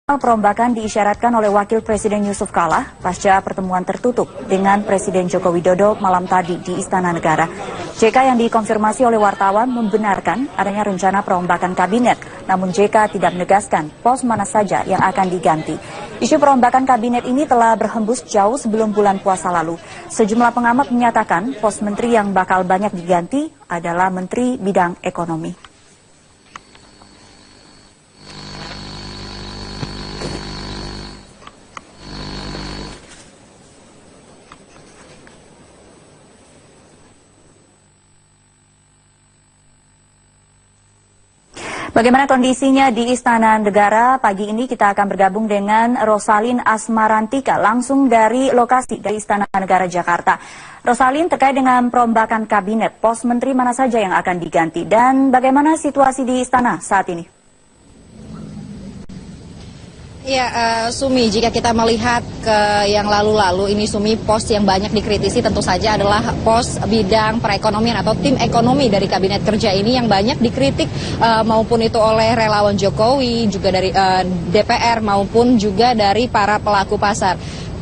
Perombakan diisyaratkan oleh Wakil Presiden Yusuf Kala pasca pertemuan tertutup dengan Presiden Joko Widodo malam tadi di Istana Negara. JK yang dikonfirmasi oleh wartawan membenarkan adanya rencana perombakan kabinet, namun JK tidak menegaskan pos mana saja yang akan diganti. Isu perombakan kabinet ini telah berhembus jauh sebelum bulan puasa lalu. Sejumlah pengamat menyatakan pos menteri yang bakal banyak diganti adalah Menteri Bidang Ekonomi. Bagaimana kondisinya di Istana Negara pagi ini? Kita akan bergabung dengan Rosalin Asmarantika langsung dari lokasi dari Istana Negara Jakarta. Rosalin, terkait dengan perombakan kabinet, pos menteri mana saja yang akan diganti dan bagaimana situasi di Istana saat ini? Ya, Sumi, jika kita melihat ke yang lalu-lalu ini, Sumi, pos yang banyak dikritisi tentu saja adalah pos bidang perekonomian atau tim ekonomi dari Kabinet Kerja ini yang banyak dikritik maupun itu oleh relawan Jokowi, juga dari DPR maupun juga dari para pelaku pasar.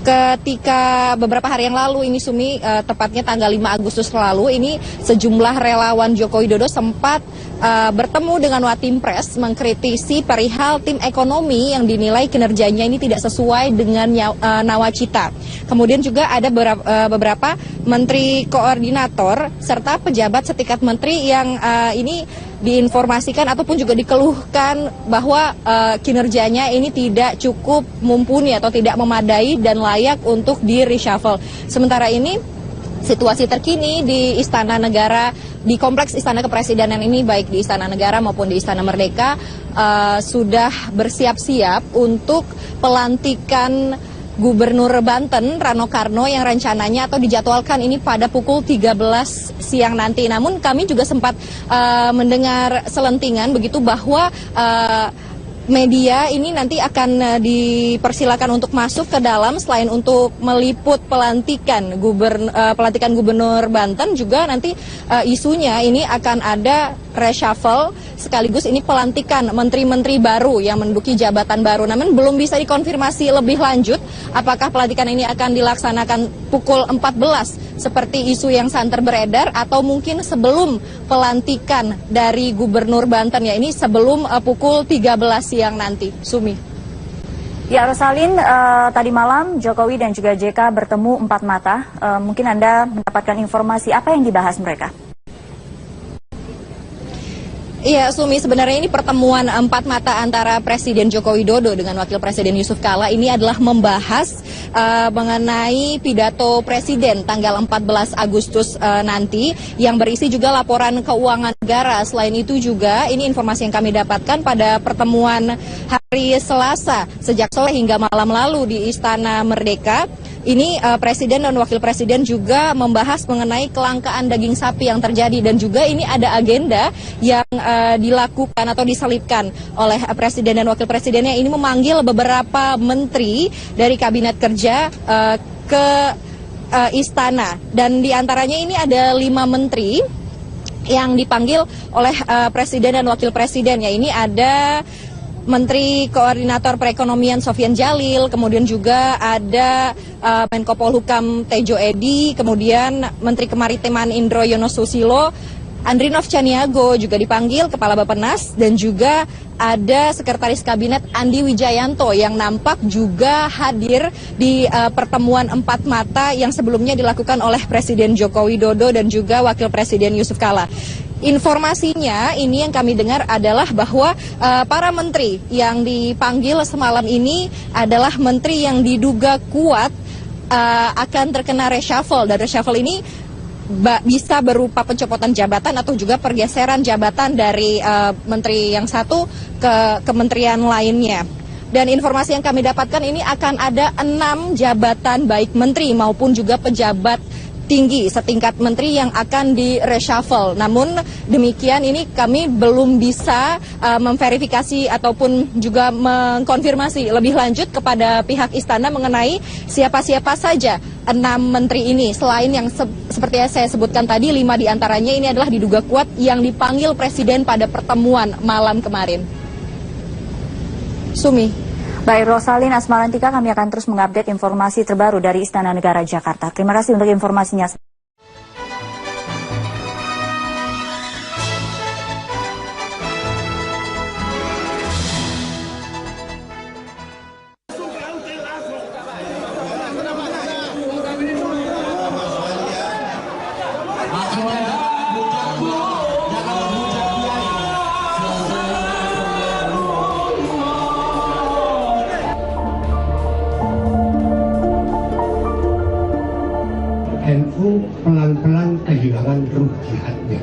Ketika beberapa hari yang lalu ini, Sumi, tepatnya tanggal 5 Agustus lalu, ini sejumlah relawan Joko Widodo sempat bertemu dengan Watimpres mengkritisi perihal tim ekonomi yang dinilai kinerjanya ini tidak sesuai dengan nawacita. Kemudian juga ada beberapa menteri koordinator serta pejabat setingkat menteri yang ini diinformasikan ataupun juga dikeluhkan bahwa kinerjanya ini tidak cukup mumpuni atau tidak memadai dan layak untuk di-reshuffle. Sementara ini situasi terkini di Istana Negara, di Kompleks Istana Kepresidenan ini, baik di Istana Negara maupun di Istana Merdeka, sudah bersiap-siap untuk pelantikan Gubernur Banten Rano Karno yang rencananya atau dijadwalkan ini pada pukul 13 siang nanti. Namun kami juga sempat mendengar selentingan begitu bahwa media ini nanti akan dipersilakan untuk masuk ke dalam selain untuk meliput pelantikan Gubernur Banten, juga nanti isunya ini akan ada reshuffle sekaligus ini pelantikan menteri-menteri baru yang menduduki jabatan baru. Namun belum bisa dikonfirmasi lebih lanjut apakah pelantikan ini akan dilaksanakan pukul 14 seperti isu yang santer beredar atau mungkin sebelum pelantikan dari Gubernur Banten, ya ini sebelum pukul 13 siang nanti. Sumi. Ya, Rosalin, tadi malam Jokowi dan juga JK bertemu empat mata. Mungkin Anda mendapatkan informasi apa yang dibahas mereka? Iya, Sumi, sebenarnya ini pertemuan empat mata antara Presiden Joko Widodo dengan Wakil Presiden Yusuf Kala ini adalah membahas mengenai pidato Presiden tanggal 14 Agustus nanti yang berisi juga laporan keuangan negara. Selain itu juga ini informasi yang kami dapatkan pada pertemuan hari Selasa sejak sore hingga malam lalu di Istana Merdeka. Ini Presiden dan Wakil Presiden juga membahas mengenai kelangkaan daging sapi yang terjadi dan juga ini ada agenda yang dilakukan atau diselipkan oleh Presiden dan Wakil Presidennya, ini memanggil beberapa menteri dari Kabinet Kerja ke Istana, dan diantaranya ini ada 5 menteri yang dipanggil oleh Presiden dan Wakil Presiden. Ya, ini ada Menteri Koordinator Perekonomian Sofyan Djalil, kemudian juga ada Menko Polhukam Tejo Edy, kemudian Menteri Kemaritiman Indro Yono Susilo, Andrinov Caniago juga dipanggil, Kepala Bappenas, dan juga ada Sekretaris Kabinet Andi Wijayanto yang nampak juga hadir di pertemuan empat mata yang sebelumnya dilakukan oleh Presiden Joko Widodo dan juga Wakil Presiden Yusuf Kala. Informasinya ini yang kami dengar adalah bahwa para menteri yang dipanggil semalam ini adalah menteri yang diduga kuat akan terkena reshuffle, dan reshuffle ini bisa berupa pencopotan jabatan atau juga pergeseran jabatan dari menteri yang satu ke kementerian lainnya. Dan informasi yang kami dapatkan ini akan ada 6 jabatan baik menteri maupun juga pejabat tinggi setingkat menteri yang akan di-reshuffle. Namun demikian ini kami belum bisa memverifikasi ataupun juga mengkonfirmasi lebih lanjut kepada pihak istana mengenai siapa-siapa saja 6 menteri ini. Selain yang seperti yang saya sebutkan tadi, 5 diantaranya ini adalah diduga kuat yang dipanggil Presiden pada pertemuan malam kemarin. Sumi. Baik, Rosalin Asmarantika, kami akan terus mengupdate informasi terbaru dari Istana Negara Jakarta. Terima kasih untuk informasinya. NU pelan-pelan kehilangan ruh jihadnya.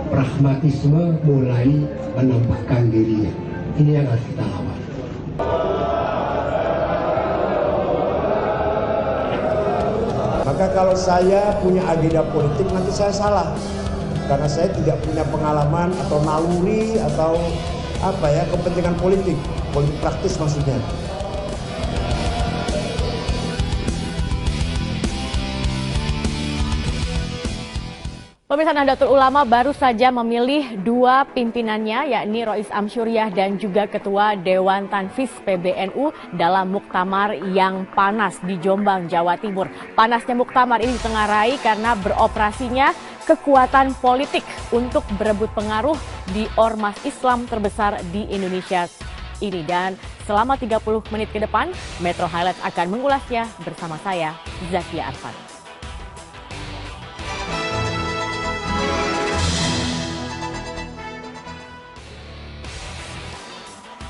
Pragmatisme mulai menampakkan dirinya. Ini yang harus kita lawan. Maka kalau saya punya agenda politik nanti saya salah. Karena saya tidak punya pengalaman atau naluri atau kepentingan politik praktis maksudnya. Pemirsa, Nahdlatul Ulama baru saja memilih dua pimpinannya, yakni Rois Amsyuriah dan juga Ketua Dewan Tanfis PBNU dalam muktamar yang panas di Jombang, Jawa Timur. Panasnya muktamar ini ditengarai karena beroperasinya kekuatan politik untuk berebut pengaruh di ormas Islam terbesar di Indonesia ini. Dan selama 30 menit ke depan, Metro Highlight akan mengulasnya bersama saya, Zakia Arfan.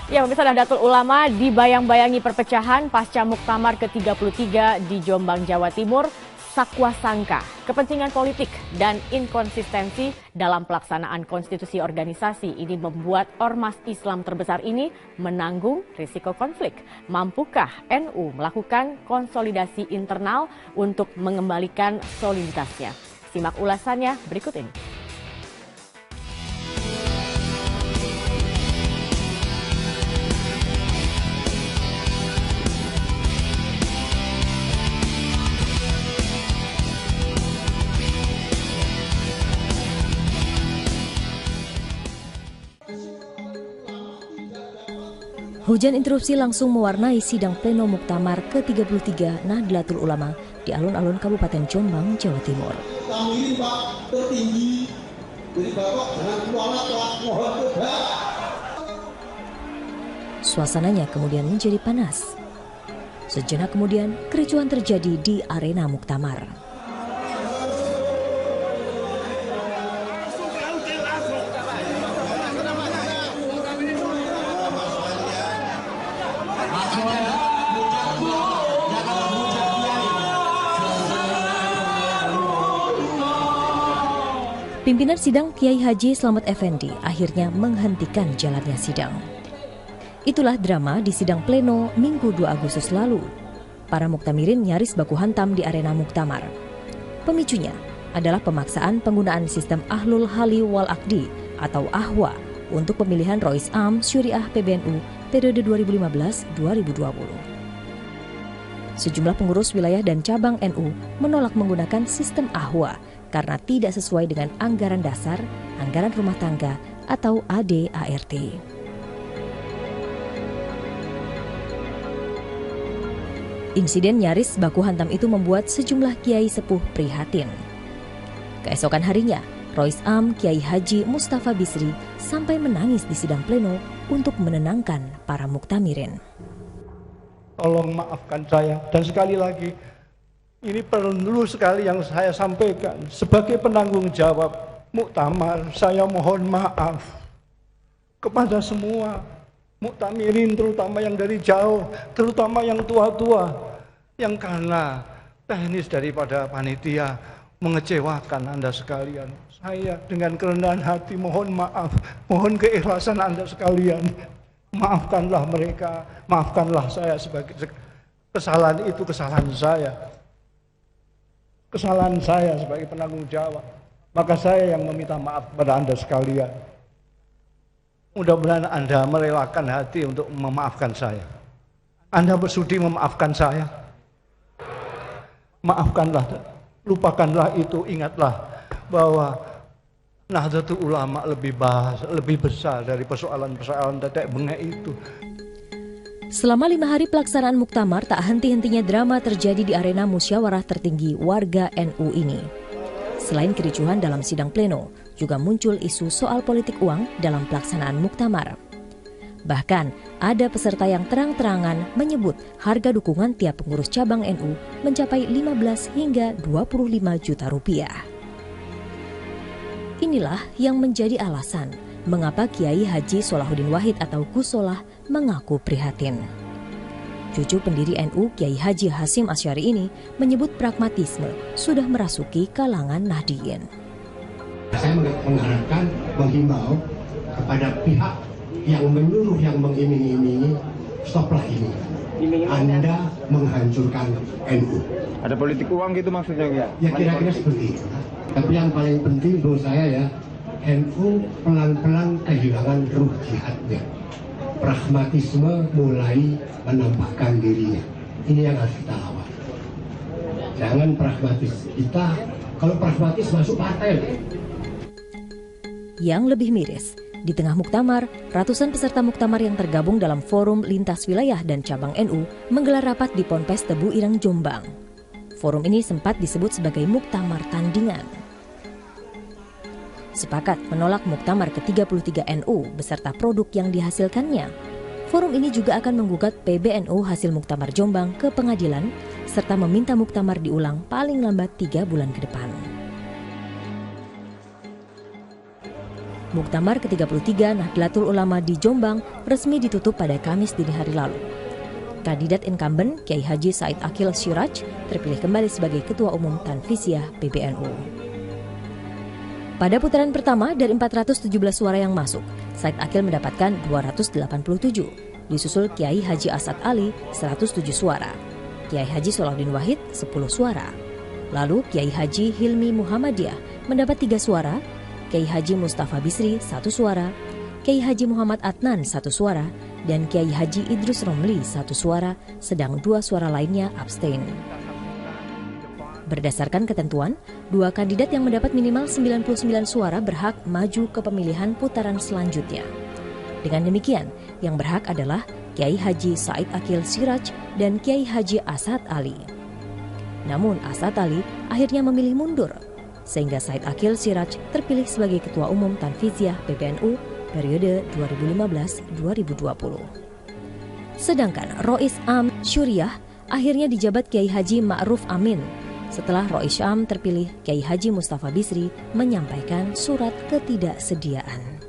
Ya, pemirsa, Nahdlatul Ulama dibayang-bayangi perpecahan pasca muktamar ke-33 di Jombang, Jawa Timur. Sakwa sangka, kepentingan politik, dan inkonsistensi dalam pelaksanaan konstitusi organisasi ini membuat ormas Islam terbesar ini menanggung risiko konflik. Mampukah NU melakukan konsolidasi internal untuk mengembalikan soliditasnya? Simak ulasannya berikut ini. Hujan interupsi langsung mewarnai sidang pleno Muktamar ke-33 Nahdlatul Ulama di alun-alun Kabupaten Jombang, Jawa Timur. Suasananya kemudian menjadi panas. Sejenak kemudian kericuhan terjadi di arena Muktamar. Pimpinan sidang Kiai Haji Slamet Effendi akhirnya menghentikan jalannya sidang. Itulah drama di sidang pleno Minggu 2 Agustus lalu. Para muktamirin nyaris baku hantam di arena muktamar. Pemicunya adalah pemaksaan penggunaan sistem Ahlul Hali wal Aqdi atau AHWA untuk pemilihan Rois Am Syuriah PBNU periode 2015-2020. Sejumlah pengurus wilayah dan cabang NU menolak menggunakan sistem AHWA karena tidak sesuai dengan anggaran dasar, anggaran rumah tangga, atau AD/ART. Insiden nyaris baku hantam itu membuat sejumlah kiai sepuh prihatin. Keesokan harinya, Rois Am Kiai Haji Mustafa Bisri sampai menangis di sidang pleno untuk menenangkan para muktamirin. Tolong maafkan saya, dan sekali lagi, ini perlu sekali yang saya sampaikan. Sebagai penanggung jawab muktamar, saya mohon maaf kepada semua muktamirin, terutama yang dari jauh, terutama yang tua-tua, yang karena teknis daripada panitia mengecewakan Anda sekalian. Saya dengan kerendahan hati mohon maaf, mohon keikhlasan Anda sekalian. Maafkanlah mereka, maafkanlah saya sebagai kesalahan itu kesalahan saya. Kesalahan saya sebagai penanggung jawab. Maka saya yang meminta maaf kepada Anda sekalian. Mudah-mudahan Anda merelakan hati untuk memaafkan saya. Anda bersudi memaafkan saya. Maafkanlah, lupakanlah itu, ingatlah bahwa Nahdlatul Ulama lebih besar dari persoalan-persoalan tetek bengek itu. Selama 5 hari pelaksanaan muktamar, tak henti-hentinya drama terjadi di arena musyawarah tertinggi warga NU ini. Selain kericuhan dalam sidang pleno, juga muncul isu soal politik uang dalam pelaksanaan muktamar. Bahkan, ada peserta yang terang-terangan menyebut harga dukungan tiap pengurus cabang NU mencapai 15 hingga 25 juta rupiah. Inilah yang menjadi alasan mengapa Kiai Haji Solahuddin Wahid atau Gus Solah mengaku prihatin. Cucu pendiri NU Kiai Haji Hasyim Asy'ari ini menyebut pragmatisme sudah merasuki kalangan Nahdliyin. Saya mengharapkan, menghimbau kepada pihak yang menyuruh, yang mengiming-imingi, stoplah ini. Anda menghancurkan NU. Ada politik uang gitu maksudnya ya? Ya kira-kira seperti itu. Tapi yang paling penting menurut saya ya, NU pelan-pelan kehilangan ruh jihadnya. Pragmatisme mulai menampakkan dirinya. Ini yang harus kita lawan. Jangan pragmatis. Kita kalau pragmatis masuk partai. Yang lebih miris, di tengah muktamar, ratusan peserta muktamar yang tergabung dalam forum lintas wilayah dan cabang NU menggelar rapat di Ponpes Tebu Ireng, Jombang. Forum ini sempat disebut sebagai muktamar tandingan. Sepakat menolak muktamar ke-33 NU beserta produk yang dihasilkannya. Forum ini juga akan menggugat PBNU hasil muktamar Jombang ke pengadilan serta meminta muktamar diulang paling lambat 3 bulan ke depan. Muktamar ke-33 Nahdlatul Ulama di Jombang resmi ditutup pada Kamis dini hari lalu. Kandidat incumbent Kiai Haji Said Akil Siraj terpilih kembali sebagai Ketua Umum Tanfisiyah PBNU. Pada putaran pertama dari 417 suara yang masuk, Said Akil mendapatkan 287, disusul Kiai Haji Asad Ali 107 suara, Kiai Haji Solahuddin Wahid 10 suara. Lalu Kiai Haji Hilmi Muhammadiyah mendapat 3 suara, Kiai Haji Mustafa Bisri 1 suara, Kiai Haji Muhammad Adnan 1 suara, dan Kiai Haji Idrus Romli 1 suara, sedang 2 suara lainnya abstain. Berdasarkan ketentuan, 2 kandidat yang mendapat minimal 99 suara berhak maju ke pemilihan putaran selanjutnya. Dengan demikian, yang berhak adalah Kiai Haji Said Akil Siraj dan Kiai Haji Asad Ali. Namun Asad Ali akhirnya memilih mundur, sehingga Said Akil Siraj terpilih sebagai Ketua Umum Tanfisiyah PBNU periode 2015-2020. Sedangkan Rois Am Syuriah akhirnya dijabat Kiai Haji Ma'ruf Amin. Setelah Rois Syam terpilih, Kiai Haji Mustafa Bisri menyampaikan surat ketidaksediaan.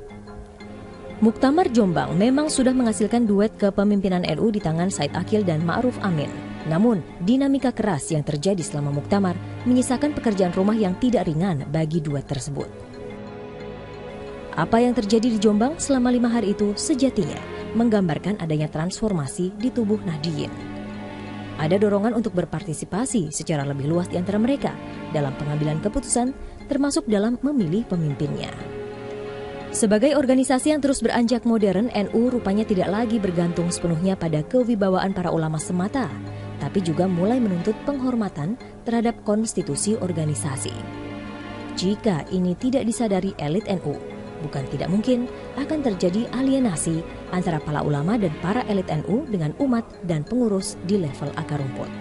Muktamar Jombang memang sudah menghasilkan duet kepemimpinan NU di tangan Said Akil dan Ma'ruf Amin. Namun, dinamika keras yang terjadi selama muktamar menyisakan pekerjaan rumah yang tidak ringan bagi duet tersebut. Apa yang terjadi di Jombang selama 5 hari itu sejatinya menggambarkan adanya transformasi di tubuh Nahdliyin. Ada dorongan untuk berpartisipasi secara lebih luas di antara mereka dalam pengambilan keputusan, termasuk dalam memilih pemimpinnya. Sebagai organisasi yang terus beranjak modern, NU rupanya tidak lagi bergantung sepenuhnya pada kewibawaan para ulama semata, tapi juga mulai menuntut penghormatan terhadap konstitusi organisasi. Jika ini tidak disadari elit NU, bukan tidak mungkin akan terjadi alienasi antara para ulama dan para elit NU dengan umat dan pengurus di level akar rumput.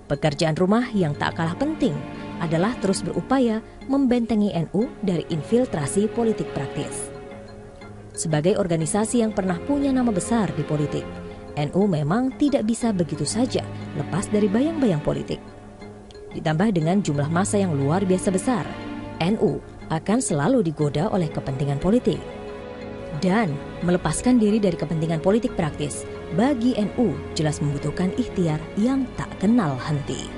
Pekerjaan rumah yang tak kalah penting adalah terus berupaya membentengi NU dari infiltrasi politik praktis. Sebagai organisasi yang pernah punya nama besar di politik, NU memang tidak bisa begitu saja lepas dari bayang-bayang politik. Ditambah dengan jumlah massa yang luar biasa besar, NU akan selalu digoda oleh kepentingan politik. Dan melepaskan diri dari kepentingan politik praktis bagi NU jelas membutuhkan ikhtiar yang tak kenal henti.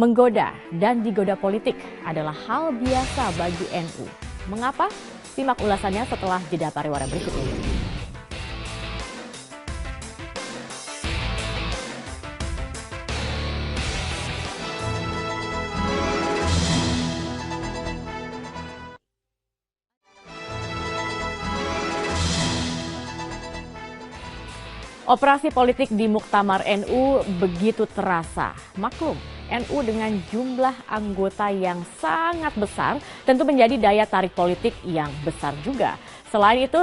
Menggoda dan digoda politik adalah hal biasa bagi NU. Mengapa? Simak ulasannya setelah jeda pariwara berikut ini. Operasi politik di Muktamar NU begitu terasa. Maklum, NU dengan jumlah anggota yang sangat besar tentu menjadi daya tarik politik yang besar juga. Selain itu,